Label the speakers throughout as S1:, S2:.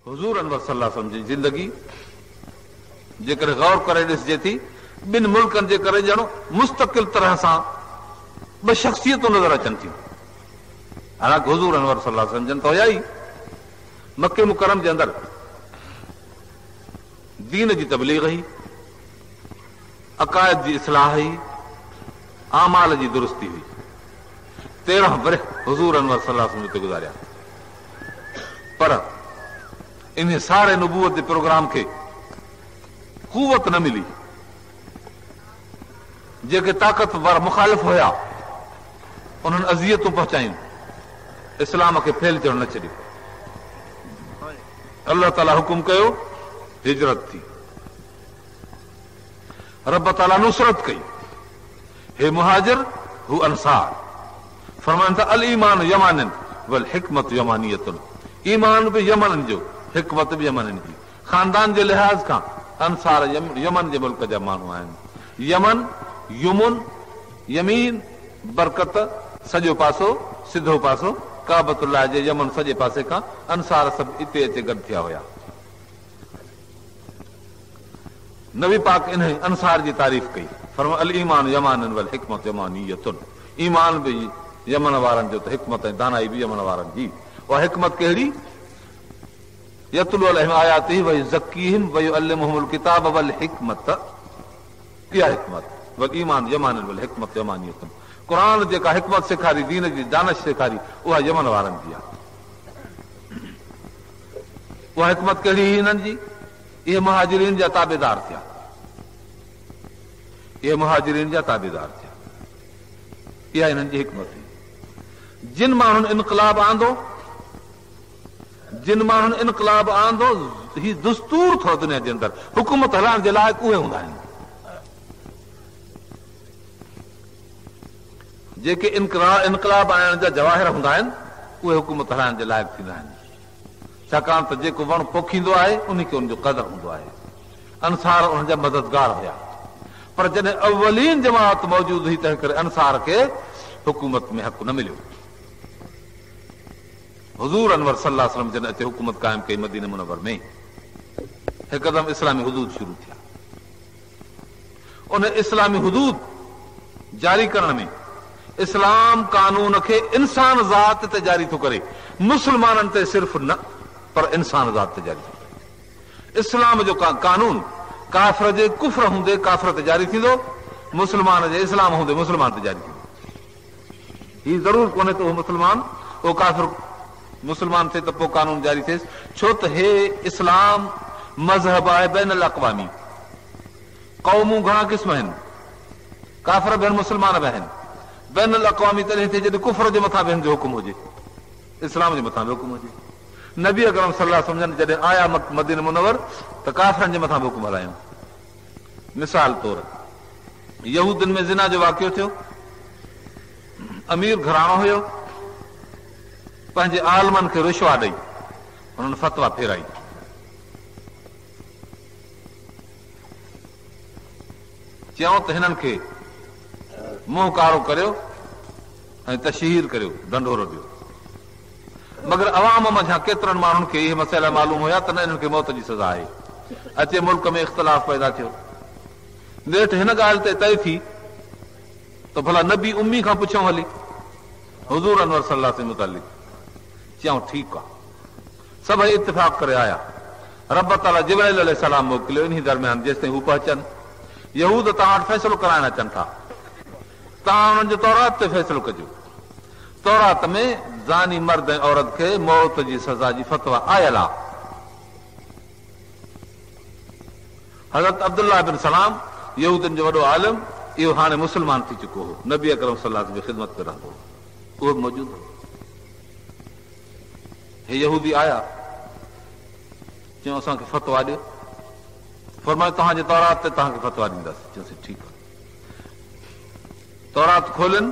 S1: हुज़ूर अनवर सल्लल्लाहु अलैहि वसल्लम जी जिंदगी जेकर गौर करे ॾिसजे थी ॿिनि मुल्कनि जे करे ॼणो मुस्तकिल तरह सां ॿ शख़्सियतूं नज़र अचनि थियूं। हालांकि हुज़ूर अनवर सल्लल्लाहु अलैहि वसल्लम जन त हुया ई मके मुकरम जे अंदरि दीन जी तबलीग हुई, अकायद जी इस्लाह हुई, आमाल जी दुरुस्ती हुई। 13 बरस हुज़ूर अनवर सल्लल्लाहु अलैहि वसल्लम ते गुज़ारिया, पर इन सारे नबूवत जे प्रोग्राम खे कुवत न मिली। जेके ताक़तवर मुखालिफ़ हुया उन्हनि अज़ियतूं पहुचायूं, इस्लाम खे फैल थियण न छॾियो। अल्लाह ताला हुकुम कयो, हिजरत थी, रब ताला नुसरत कई। हे मुहाजिर हू अंसार, फरमाइनि था अल ईमान यमानिन वल हिकमत यमानियतुन। ईमान बि यमन जो, हिकमत बि यमन जी। खानदान जे लिहाज़ खां अंसार यमन जे मुल्क जा माण्हू आहिनि। यमन, युमुन, यमीन, बरकत, सॼो पासो, सिधो पासो, काबतुल्लाह जे यमन सॼे पासे खां अंसार सभु हिते अचे गॾु थिया हुया। नबी पाक इन अंसार जी तारीफ़ कई, फरमाया अल ईमान यमानिन वल हिकमत यमानियतुन। ईमान बि यमन वारनि जो त हिकमत ऐं दानाई बि यमन वारनि जी। उहा हिकमत कहिड़ी? यतलू अलैहिम आयातिही व युज़क्कीहिम व युअल्लिमुहुमुल किताब वल हिकमत। इहा हिकमत वल ईमान यमानिन वल हिकमत यमानियतुन। क़ुरान जेका हिकमत सेखारी, दीन जी दानिश सेखारी, उहा यमन वारनि जी आहे। उहा हिकमत कहिड़ी हुई हिननि जी? इहे मुहाजिरीन जा ताबेदार थिया, इहे मुहाजिरीन जा ताबेदार थिया। इहा हिननि जी हिकमत हुई। जिन माण्हुनि इनकलाब आंदो, जिन माण्हुनि इनकलाब आंदो, ही दस्तूर थो दुनिया जे अंदरि। हुकूमत हलाइण जे लाइक़ु उहे हूंदा आहिनि जेके इनकलाब आणण जा जवाहिर हूंदा आहिनि, उहे हुकूमत हलाइण जे लाइक़ु थींदा आहिनि। छाकाणि त जेको वण पोखींदो आहे उन खे उनजो क़दर हूंदो आहे। अंसार उन जा मददगार हुया, पर जॾहिं अवलीन जमात मौजूद हुई तंहिं करे अंसार खे हुकूमत में हक़ न मिलियो। हुज़ूर अनवर सल्लल्लाहु अलैहि वसल्लम जॾहिं अचे हुकूमत क़ाइम कई मदीने मुनव्वर में, हिकदमि इस्लामी हुदूद शुरू थिया। उन इस्लामी हुदूद जारी करण में इस्लाम कानून खे इंसान ज़ात ते जारी थो करे, मुस्लमाननि ते सिर्फ़ न, पर इंसान ज़ात ते जारी थो करे। इस्लाम जो कानून काफ़िर जे कुफ्र हूंदे काफ़िर ते जारी थींदो, मुस्लमान जे इस्लाम हूंदे मुस्लमान ते जारी थींदो। हीउ ज़रूर कोन्हे त उहो मुस्लमान, उहो काफ़िर मुस्लमान थिए त पोइ कानून जारी थिएसि। छो त हे इस्लाम मज़हब आहे बैनुल अक़वामी। क़ौमूं घणा क़िस्म आहिनि, काफ़िर बि आहिनि, मुस्लमान बि आहिनि। बैनुल अक़वामी तॾहिं थिए जॾहिं कुफ्र जे मथां बि हिन जो हुकुम हुजे, इस्लाम जे मथां बि हुकुम हुजे। नबी अकरम सल्लल्लाहु अलैहि वसल्लम जॾहिं आया मदीने मुनव्वर त काफ़िरनि जे मथां बि हुकुम हलायूं। मिसाल तौर यहूदनि में ज़िना जो वाक़ियो थियो। अमीर घराणो हुयो, पंहिंजे आलमनि खे रुशवा ॾेई हुननि फतवा फेराई। चयूं त हिननि खे मुंहुं कारो करियो ऐं तशहीर करियो, ढंढोरो ॾियो। मगर अवाम मंझां केतिरनि माण्हुनि खे इहे मसइला मालूम हुया त न हिननि खे मौत जी सज़ा आहे। अचे मुल्क में इख़्तिलाफ़ पैदा थियो। नेठ हिन ॻाल्हि ते तइ थी त भला नबी उम्मी खां पुछऊं हली हुज़ूर अनवर सल्लल्लाहु अलैहि मुतालिक़। चऊं ठीकु आहे, सभई इत्तिफ़ाक़ करे आया। रब ताला जिब्राइल अलैहिस्सलाम मोकिलियो इन दरमियान जेसिताईं हू पहुचनि। यहूद तव्हां वटि फ़ैसिलो कराइण अचनि था, तव्हां हुननि जो तौरात ते फ़ैसिलो कजो। तौरात में ज़ानी मर्द ऐं औरत खे मौत जी सज़ा जी फतवा आयल आहे। हज़रत अब्दुल्लाह बिन सलाम यहूदनि जो वॾो आलिम, इहो हाणे मुस्लमान थी चुको हो, नबी अकरम सल्लल्लाहु अलैहि वसल्लम जी ख़िदमत में रहंदो हो, उहो बि मौजूदु हो। हे यहूदी आया, चयूं असांखे फतवा ॾियो। फरमायो तव्हांजे तौरात ते तव्हांखे फतवा ॾींदासीं। चयोसीं ठीकु आहे। तौरात खोलियुनि,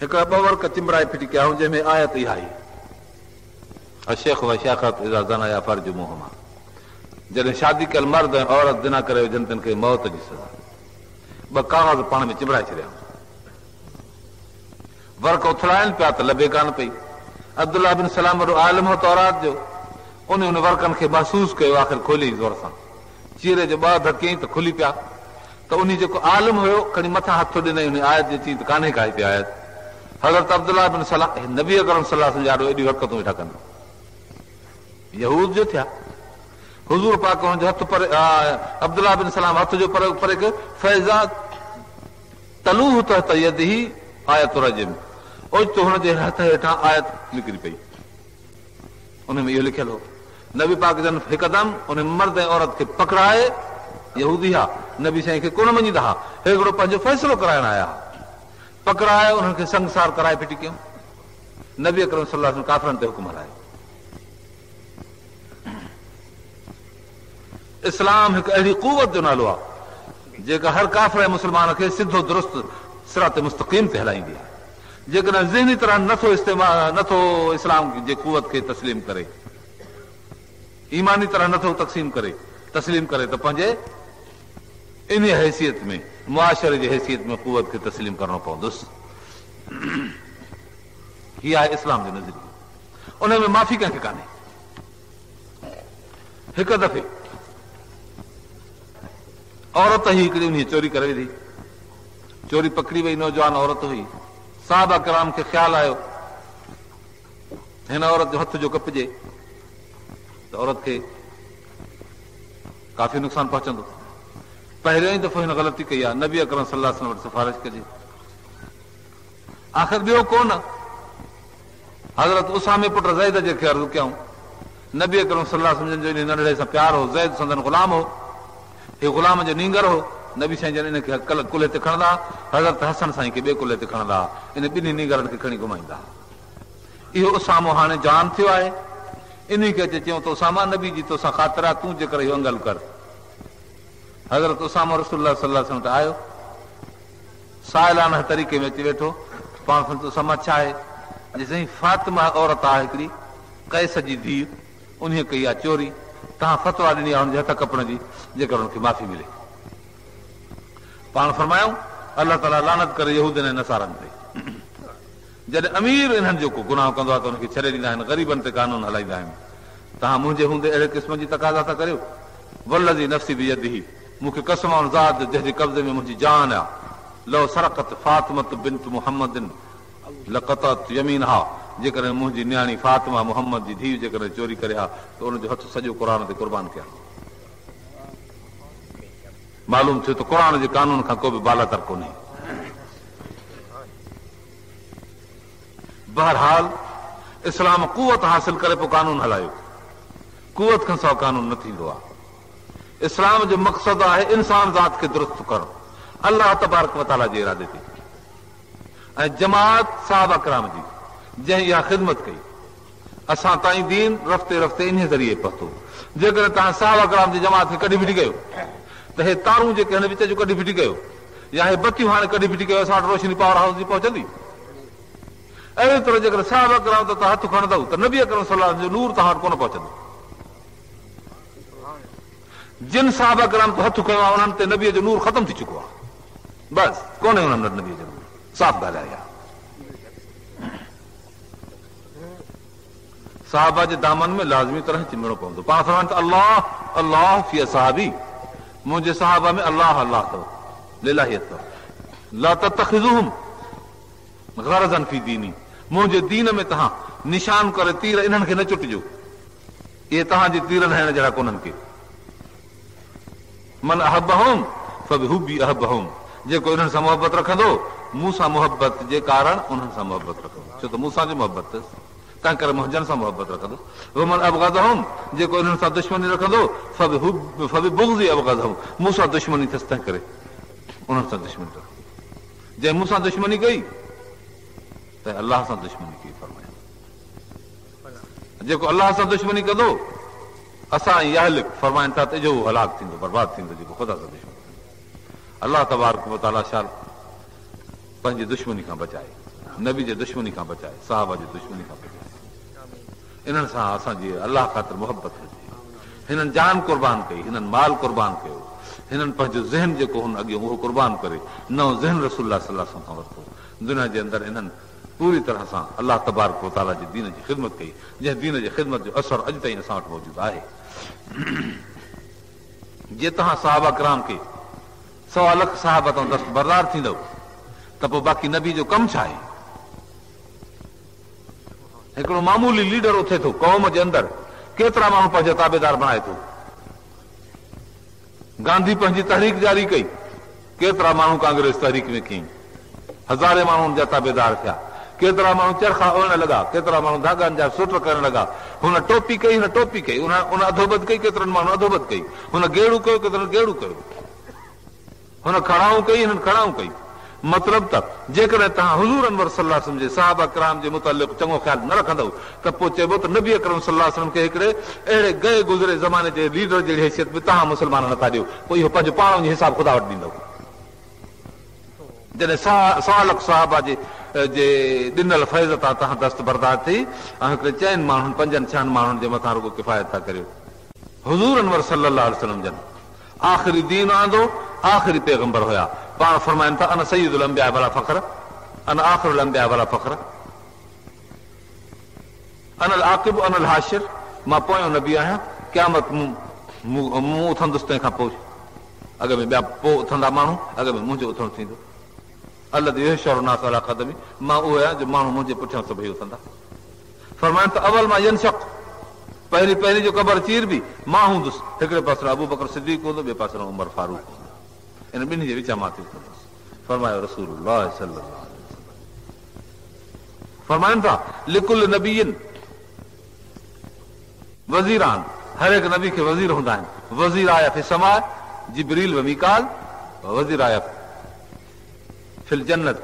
S1: हिकिड़ा 2 वर्क चिंबड़ाए फिटी कया हुन जंहिंमें आयत इहा आई, अशेख व शेखत इज़ा ज़नाया फर्जुमुहुमा। जॾहिं शादी कयल मर्द ऐं औरत ज़िना करे विझनि तिन खे मौत जी सज़ा। 2 काग़ज़ पाण में चिंबड़ाए छॾिया, वर्क उथलाइनि पिया त लभे कान पई। अब्दुल्लाह बिन सलाम वॾो आलिम हो तौरात जो, उन वर्कनि खे महसूस कयो, आख़िर खोली ज़ोर सां चीरे जो 2 धकियईं त खुली पिया। त उन जेको आलिम हुयो खणी मथां हथ ॾिनई उन आयत जे चई त कान्हे काई पई आयत। हज़रत अब्दुल्लाह बिन सलाम नबी अकरम सल्लल्लाहु अलैहि वसल्लम एॾी हरकतूं वेठा कनि, यहूद जो थिया। हुज़ूर पाक हुनजो हथ परे, अब्दुल्लाह बिन सलाम हथ जो परे परे कयो, फैज़ा तलूह तहत यदिही आयत रजिम, ओचितो हुनजे हथ हेठां आयत निकिरी पई। उन में इहो लिखियल हो, नबी पाक जन हिकदमि उन मर्द ऐं औरत खे पकड़ाए, यहूदी हा, नबी साईं खे कोन मञींदा हा, हिकिड़ो पंहिंजो फ़ैसिलो कराइण आया, पकड़ाए उन्हनि खे संगसार कराए फिटी कयूं। नबी अकरम सल्लल्लाहु अलैहि वसल्लम काफ़िरनि ते हुकुम हलायो। इस्लाम हिकु अहिड़ी कुवत जो नालो आहे जेका हर काफ़िर ऐं मुस्लमान खे सिधो दुरुस्त सिरात मुस्तक़ीम ते हलाईंदी आहे। जेकॾहिं ज़हनी तरह नथो इस्लाम जे कुवत खे तस्लीम करे, ईमानी तरह नथो तस्लीम करे त पंहिंजे इन हैसियत में, मुआशरे जी हैसियत में कुवत खे तस्लीम करणो पवंदुसि। हीअ आहे इस्लाम जो नज़रियो। उन में माफ़ी कंहिंखे कान्हे। हिकु दफ़े औरत ही हिकिड़ी उन चोरी करे विधी, चोरी पकड़ी वई, नौजवान औरत हुई। साहबा किराम खे ख़्यालु आयो हिन औरत जो हथ जो कपिजे त औरत खे काफ़ी नुक़सानु पहुचंदो। पहिरियों ई दफ़ो हिन ग़लती कई आहे, नबी अकरम सल्लल्लाहु अलैहि वसल्लम वटि सिफारिश कजे। आख़िर ॿियो कोन, हज़रत उसामे पुट ज़ैद जेके अर्ज़ु कयूं, नबी अकरम सल्लल्लाहु अलैहि वसल्लम जो इन नंढड़े सां प्यार हो, ज़ैद संदन ग़ुलाम हो, हे ग़ुलाम जो नींगर हो। नबी साईं जन इन खे कुल्हे ते खणंदा, हज़रत हसन साईं खे ॿिए कुल्हे ते खणंदा, इन ॿिन्ही नींगरनि खे खणी घुमाईंदा। इहो उसामो हाणे जान थियो आहे, इन खे अचे चयूं त उसामा नबी जी तोसां ख़ातिर आहे, तूं जेकर इहो अंगल कर। हज़रत उसामा रसूलुल्लाह सल्लल्लाहु अलैहि वसल्लम वटि आयो, साइलाना तरीक़े में अची वेठो, पाण उसामा छा आहे? साईं फातिमा औरत आहे हिकिड़ी, कैस जी धीउ, उन कई आहे चोरी, तव्हां फतवा ॾिनी आहे हुनजे हथ कपड़ जी, जेकर हुनखे माफ़ी मिले। पाण फरमायूं अलाह ताला लानत करे यहूदनि ऐं नसारनि ते। जॾहिं अमीर इन्हनि जो को गुनाह कंदो आहे त हुनखे छॾे ॾींदा आहिनि, ग़रीबनि ते कानून हलाईंदा आहिनि। तव्हां मुंहिंजे हूंदे अहिड़े क़िस्म जी तक़ाज़ा था करियो। वल्लज़ी नफ़्सी बियदिही, मूंखे कसम आहे ज़ात जंहिंजे कब्ज़े में मुंहिंजी जान आहे, लव सरक़त फातिमत बिन्त मुहम्मदिन लक़तत यमीनहा, जेकॾहिं मुंहिंजी न्याणी फातिमा मुहम्मद जी धीउ जेकॾहिं चोरी करे हा त हुनजो हथ सॼो क़ुर ते क़ुर्बान कया। मालूम थियो त क़ुर जे कानून खां को बि बालातर कोन्हे। बहरहाल इस्लाम कुवत हासिल करे पोइ कानून हलायो, कुवत खां सवाइ कानून न थींदो आहे। इस्लाम जो मक़सदु आहे इंसान ज़ात खे दुरुस्त करणु, अलाह तबारक व तआला जे इरादे ते। ऐं जमात साहबा किराम जी जंहिं इहा ख़िदमत कई, असां ताईं दीन रफ़्ते रफ़्ते इन ज़रिए पहुतो। जेकॾहिं तव्हां साहबा किराम जी जमात खे कढी फिटी कयो त हे तारूं जेके हिन विच जो कढी फिटी कयो, या हे बतियूं हाणे कढी फिटी कयो, असां वटि रोशनी पावर हाउस जी पहुचंदी। अहिड़ी तरह जेकॾहिं साहबा किराम ते तव्हां हथ खणंदव त नबी अकरम सल्लल्लाहु अलैहि वसल्लम जो नूर तव्हां वटि कोन पहुचंदो। जिन साहबा किराम ते हथ खयो आहे उन्हनि ते नबीअ जो नूर ख़तम थी चुको आहे, बसि कोन्हे उन्हनि वटि नबीअ जो नूर। साफ़ ॻाल्हि आहे। साहबा जे दामन में लाज़मी तरह चिमणो पवंदो। पाण फरमाइनि त अल्लाह अल्लाह फी असहाबी, मुंहिंजे साहबा में अल्लाह अल्लाह अथव, लिलाहियत अथव। ला तत्तखिज़ूहुम ग़रज़न फी दीनी, मुंहिंजे दीन में तव्हां निशान करे तीर इन्हनि खे न चुटिजो, इहे तव्हांजे तीरनि हणण जहिड़ा कोन्हनि के। मन अहबहुम फबिहुब्बी अहबहुम, जेको इन्हनि सां मोहबत रखंदो, मूंसां मोहबत जे कारण उन्हनि सां मोहबत रखंदो, छो त मूंसां जो मोहबत अथसि, तंहिं करे मुंहिंजनि सां मोहबत रखंदो। वमन अबग़ज़हुम, जेको इन्हनि सां दुश्मनी रखंदो, फबिबुग़्ज़ी अबग़ज़हुम, मूंसां दुश्मनी अथसि, तंहिं करे उन्हनि सां दुश्मनी रखंदो। जंहिं मूंसां दुश्मनी कई त अलाह सां दुश्मनी कई। फरमाया जेको अलाह सां दुश्मनी कंदो, असां याहलिक फरमाइनि था त इहो हलाक थींदो, बर्बाद थींदो, जेको ख़ुदा सां दुश्मनी। अलाह तबारक व तआला शाल पंहिंजी दुश्मनी खां बचाए, नबी जे दुश्मनी खां बचाए, साहबा जी दुश्मनी खां बचाए। इन्हनि सां असांजी अलाह ख़ातिर मोहबत हुजे। हिननि जान क़ुर्बान कई, हिननि माल क़ुर्बान कयो, हिननि पंहिंजो ज़हन जेको हुन अॻियो उहो क़ुर्बान करे, नओं ज़हन रसूलुल्लाह सल्लल्लाहु अलैहि वसल्लम खां वरितो। दुनिया जे अंदरि हिननि पूरी तरह सां अलाह तबारक व तआला जे दीन जी ख़िदमत कई, जंहिं दीन जी ख़िदमत जो असर अॼु ताईं असां वटि मौजूदु आहे। जे तव्हां सहाबा किराम खे 1.25 लख साहब तां दस्तबरदार थींदव त पोइ बाक़ी नबी जो कमु छा आहे? हिकिड़ो मामूली लीडर उथे थो क़ौम जे अंदरि, केतिरा माण्हू पंहिंजा ताबेदार बणाए थो। गांधी पंहिंजी तहरीक जारी कई, केतिरा माण्हू कांग्रेस तहरीक में कयईं, हज़ारे माण्हुनि जा ताबेदार थिया। केतिरा माण्हू चरखा ओढ़ण लॻा, केतिरा माण्हू धागनि जा सुट करण लॻा। हुन टोपी कई, हुन टोपी कई, हुन अधोबद कई, केतिरनि माण्हू अधोबद कई। हुन गेड़ू कयो, केतिरनि गेड़ू कयो। हुन खड़ाऊं कई, हुननि खड़ाऊं कई। मतिलब त जेकॾहिं तव्हां हुज़ूर अनवर सल्लल्लाहु अलैहि वसल्लम जे सहाबा किराम जे मुतअल्लिक़ चङो ख़्यालु न रखंदव त पोइ चइबो त नबी अकरम सल्लल्लाहु अलैहि वसल्लम खे हिकिड़े अहिड़े गए गुज़रे ज़माने जे लीडर जहिड़ी हैसियत में तव्हां मुस्लमान नथा ॾियो। पोइ इहो पंहिंजो पाण जो हिसाब ख़ुदा वटि ॾींदव। जॾहिं 1.25 लख साहबा जे ॾिनल फैज़ तां तव्हां दस्तबरदार थी ऐं हिकिड़े 4 माण्हुनि 5-6 माण्हुनि जे मथां रुगो किफ़ायत था करियो। हुज़ूर अनवर सल्लल्लाहु अलैहि वसल्लम जन आख़िरी दीन आंदो, आख़िरी पैगंबर हुया। पाण फरमाइनि था अन सय्यदुल अंबिया वला फ़ख्र, अन आख़िरुल अंबिया वला फ़ख्र, अनल आक़िब अनल हाशिर, मां पोयों नबी आहियां, क़यामत मूं उथंदुसि तंहिंखां पोइ। अॻ में ॿिया पोइ उथंदा माण्हू, अॻ में मुंहिंजो उथणु थींदो। अलदि युहशरु नास अला क़दमी, मां उहो आहियां जो माण्हू मुंहिंजे पुठियां सभई उथंदा। फरमाइनि त अवल मां यनशक़, पहिरीं जो क़बर चीर बि मां हूंदुसि। हिकिड़े पासे अबू बकर सिद्दीक़ हूंदो, ॿिए पासे उमर फारूक हूंदो। इन ॿिन्ही जे विच मां थी उथंदुसि। फरमायो रसूलुल्लाह सल्लल्लाहु अलैहि वसल्लम। फरमाइनि था लिकुल नबीयन वज़ीरान, हर हिकु नबी खे वज़ीर हूंदा आहिनि। वज़ीर आया फी समा जिब्रील व मीकाल, वज़ीर आया फिल जन्नत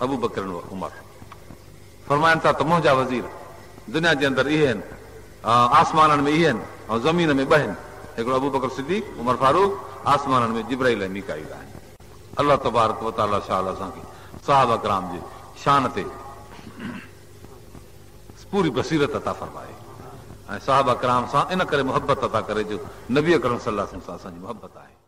S1: अबू बकर व उमर। फरमाइनि था त मुंहिंजा वज़ीर दुनिया जे अंदरि इहे आहिनि, आसमाननि में इहे आहिनि ऐं ज़मीन में 2 आहिनि। हिकिड़ो अबू बकर सिद्दीक़, उमर फारूक, आसमाननि में जिब्राइल ऐं मीकाईल आहिनि। अलाह तबारक व तआला शाह असांखे सहाबा किराम जी शान ते पूरी बसीरत अता फरमाए ऐं सहाबा किराम सां इन करे मुहबत अता करे जो नबी अकरम सल्लल्लाहु अलैहि वसल्लम सां असांजी मुहबत आहे।